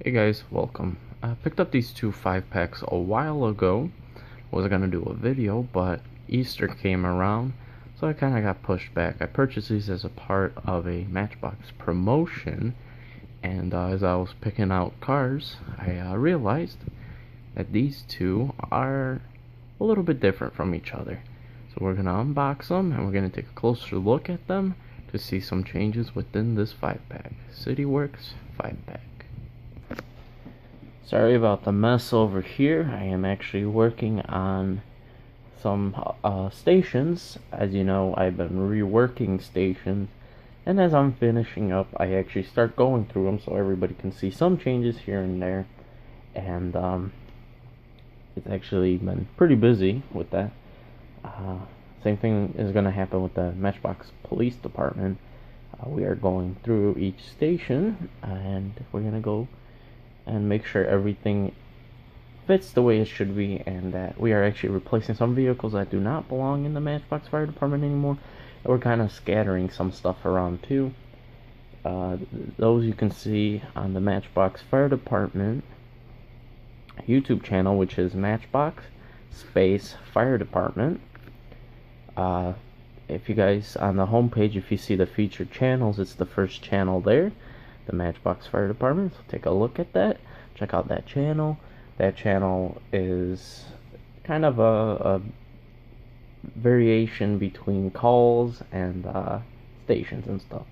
Hey guys, welcome. I picked up these two 5-packs a while ago. Was gonna do a video, but Easter came around, so I kinda got pushed back. I purchased these as a part of a Matchbox promotion, and as I was picking out cars, I realized that these two are a little bit different from each other. So we're gonna unbox them, and we're gonna take a closer look at them to see some changes within this 5-pack. CityWorks 5-pack. Sorry about the mess over here. I am actually working on some stations. As you know, I've been reworking stations, and as I'm finishing up, I actually start going through them so everybody can see some changes here and there. And it's actually been pretty busy with that. Same thing is going to happen with the Matchbox Police Department. We are going through each station, and we're going to go and make sure everything fits the way it should be, and that we are actually replacing some vehicles that do not belong in the Matchbox Fire Department anymore. And we're kind of scattering some stuff around too. Those you can see on the Matchbox Fire Department YouTube channel, which is Matchbox Space Fire Department. If you guys on the homepage, if you see the featured channels, it's the first channel there, the Matchbox Fire Department. So take a look at that, check out that channel. That channel is kind of a variation between calls and stations and stuff.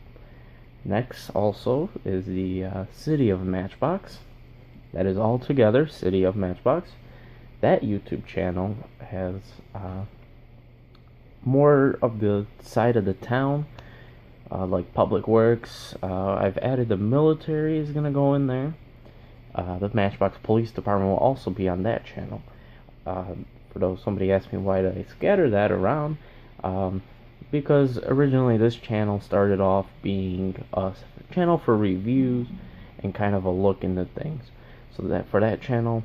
Next also is the City of Matchbox. That is all together, City of Matchbox. That YouTube channel has more of the side of the town, like public works. I've added the military is gonna go in there. The Matchbox Police Department will also be on that channel. For those, somebody asked me why did I scatter that around, because originally this channel started off being a channel for reviews and kind of a look into things. So that for this channel,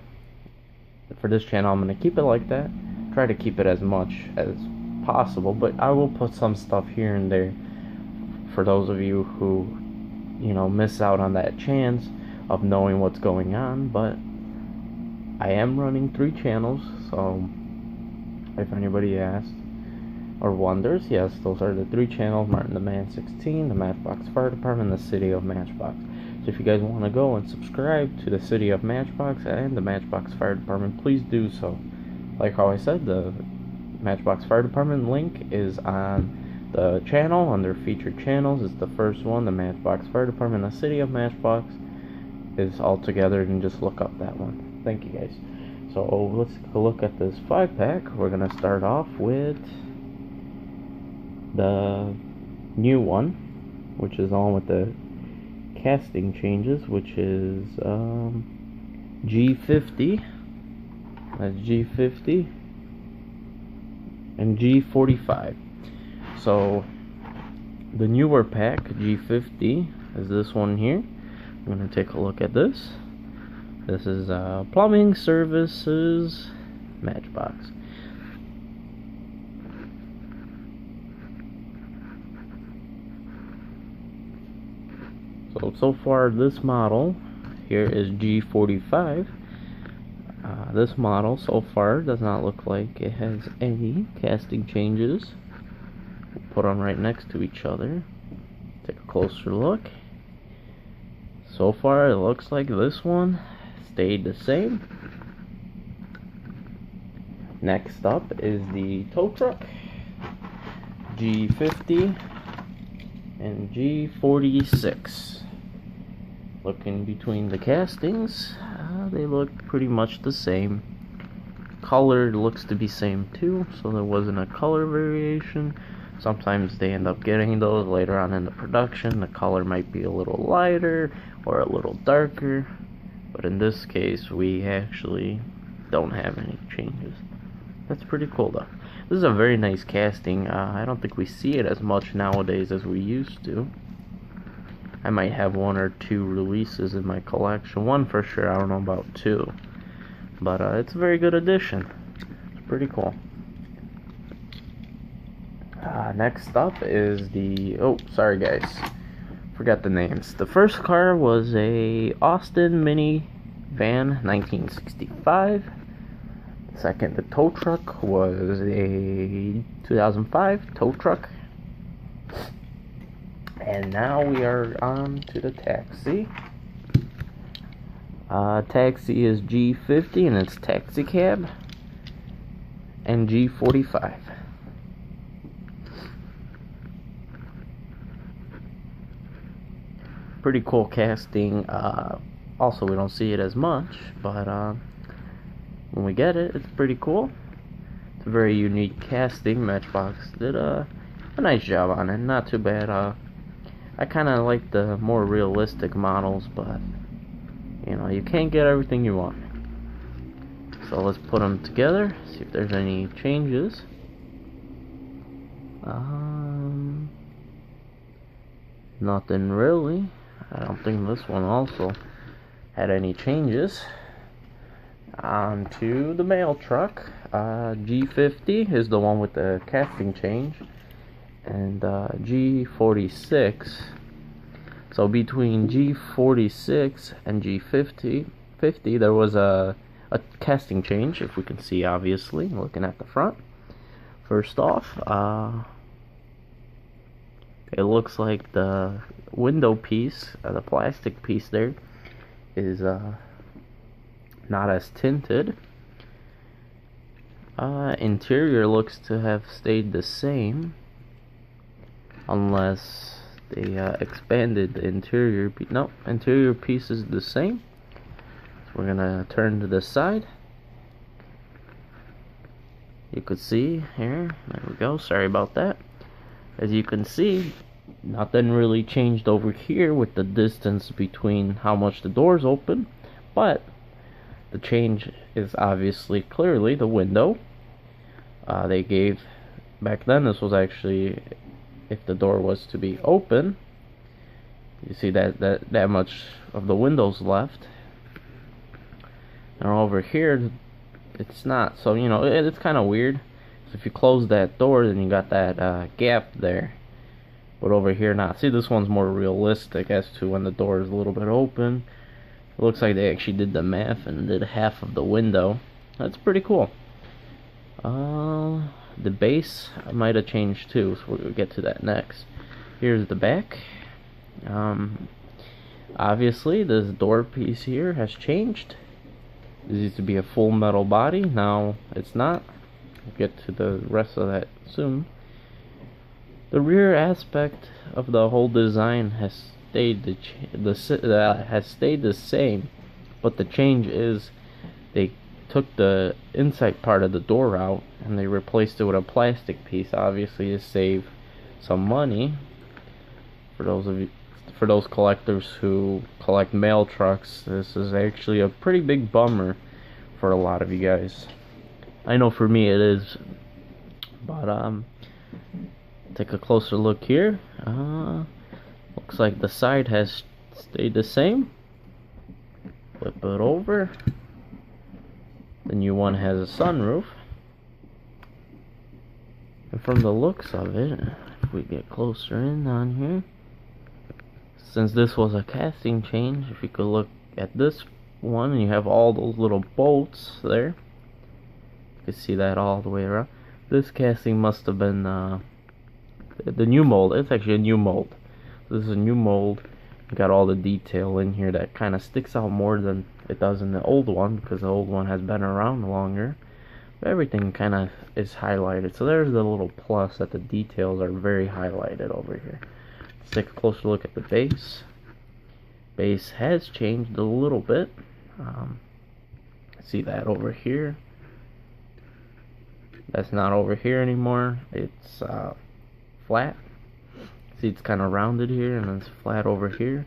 I'm gonna keep it like that. Try to keep it as much as possible, but I will put some stuff here and there for those of you who, you know, miss out on that chance of knowing what's going on. But I am running 3 channels, so if anybody asks or wonders, yes, those are the 3 channels: Martin the Man 16, the Matchbox Fire Department, and the City of Matchbox. So if you guys want to go and subscribe to the City of Matchbox and the Matchbox Fire Department, please do so. Like how I said, the Matchbox Fire Department link is on the channel under featured channels. It's the first one. The Matchbox Fire Department, the City of Matchbox is all together, and just look up that one. Thank you guys. So let's take a look at this 5-pack. We're gonna start off with the new one, which is on with the casting changes, which is G50. That's G50 and G45. So the newer pack, G50, is this one here. I'm going to take a look at this. This is Plumbing Services Matchbox. So far this model here is G45. This model so far does not look like it has any casting changes. We'll put them right next to each other. Take a closer look. So far it looks like this one stayed the same. Next up is the tow truck, G50 and G46. Looking between the castings, they look pretty much the same. Color looks to be same too, so there wasn't a color variation. Sometimes they end up getting those later on in the production. The color might be a little lighter or a little darker, but in this case we actually don't have any changes. That's pretty cool though. This is a very nice casting. I don't think we see it as much nowadays as we used to. I might have 1 or 2 releases in my collection. 1 for sure, I don't know about 2. But it's a very good addition. It's pretty cool. Next up is the... oh, sorry guys. Forgot the names. The first car was a Austin Mini Van 1965. Second, the tow truck was a 2005 tow truck. And now we are on to the taxi. Taxi is G50 and it's Taxicab. And G45. Pretty cool casting. Also, we don't see it as much, but when we get it, it's pretty cool. It's a very unique casting. Matchbox did a nice job on it. Not too bad. I kind of like the more realistic models, but you know, you can't get everything you want. So let's put them together, see if there's any changes. Nothing really. I don't think this one also had any changes. On to the mail truck. G50 is the one with the casting change, and G46. So between G46 and G50, there was a casting change, if we can see, obviously, looking at the front. First off, it looks like the window piece, the plastic piece there, is not as tinted. Interior looks to have stayed the same, unless they expanded the interior. No, interior piece is the same. So we're gonna turn to the side. You could see here, there we go, sorry about that. As you can see, nothing really changed over here with the distance between how much the doors open, but the change is obviously clearly the window. They gave, back then this was actually, if the door was to be open, you see that much of the windows left. And over here, it's not. So, you know, it's kind of weird. So if you close that door, then you got that gap there. But over here, not. See, this one's more realistic as to when the door is a little bit open. It looks like they actually did the math and did half of the window. That's pretty cool. The base might have changed too, so we'll get to that next. Here's the back. Obviously, this door piece here has changed. This used to be a full metal body. Now it's not. We'll get to the rest of that soon. The rear aspect of the whole design has stayed the same, but the change is they took the inside part of the door out and they replaced it with a plastic piece, obviously to save some money. For those collectors who collect mail trucks, this is actually a pretty big bummer for a lot of you guys. I know for me it is, but take a closer look here. Looks like the side has stayed the same. Flip it over. The new one has a sunroof. And from the looks of it, if we get closer in on here, since this was a casting change, if you could look at this one, and you have all those little bolts there, you can see that all the way around. This casting must have been the new mold. It's actually a new mold. This is a new mold. Got all the detail in here that kind of sticks out more than it does in the old one, because the old one has been around longer. But everything kind of is highlighted. So there's the little plus that the details are very highlighted over here. Let's take a closer look at the base. Base has changed a little bit. See that over here. That's not over here anymore. It's flat. See, it's kind of rounded here, and it's flat over here.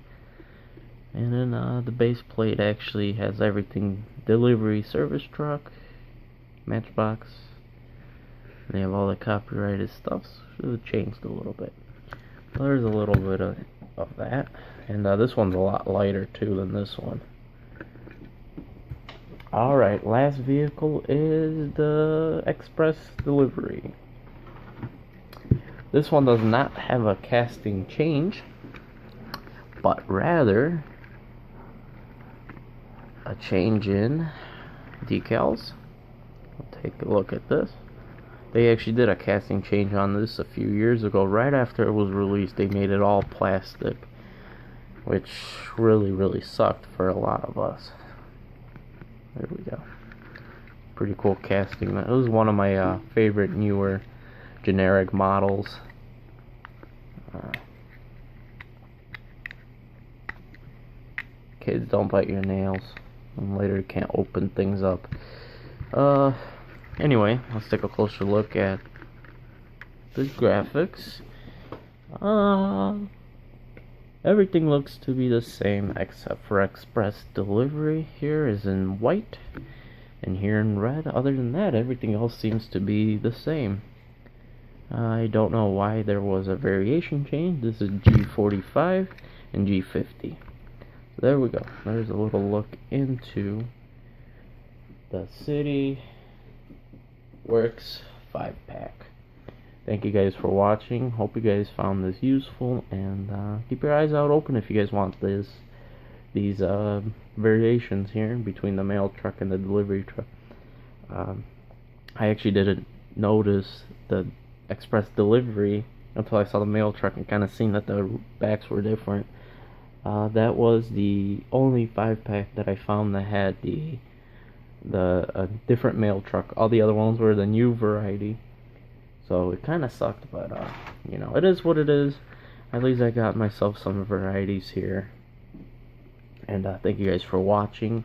And then the base plate actually has everything: delivery, service truck, Matchbox. They have all the copyrighted stuff, so it changed a little bit. There's a little bit of that. And this one's a lot lighter too than this one. Alright, last vehicle is the express delivery. This one does not have a casting change. but rather a change in decals. We'll take a look at this. They actually did a casting change on this a few years ago. Right after it was released, they made it all plastic, which really sucked for a lot of us. There we go. Pretty cool casting. It was one of my favorite newer generic models. Kids, don't bite your nails, and later you can't open things up. Anyway, let's take a closer look at the graphics. Everything looks to be the same except for express delivery. Here is in white and here in red. Other than that, everything else seems to be the same. I don't know why there was a variation change. This is G45 and G50. So there we go. There's a little look into the City Works 5-pack. Thank you guys for watching. Hope you guys found this useful, and keep your eyes out open if you guys want these variations here between the mail truck and the delivery truck. I actually didn't notice the express delivery until I saw the mail truck and kind of seen that the backs were different. That was the only 5-pack that I found that had the different mail truck. All the other ones were the new variety, so it kind of sucked, but you know, it is what it is. At least I got myself some varieties here, and thank you guys for watching.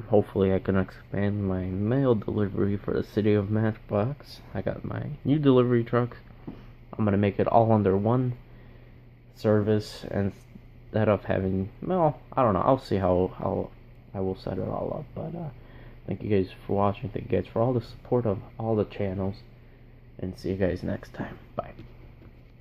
Hopefully I can expand my mail delivery for the city of Matchbox. I got my new delivery trucks. I'm gonna make it all under one service instead of having, well, I don't know, I'll see how I will set it all up. But thank you guys for watching. Thank you guys for all the support of all the channels, and see you guys next time. Bye.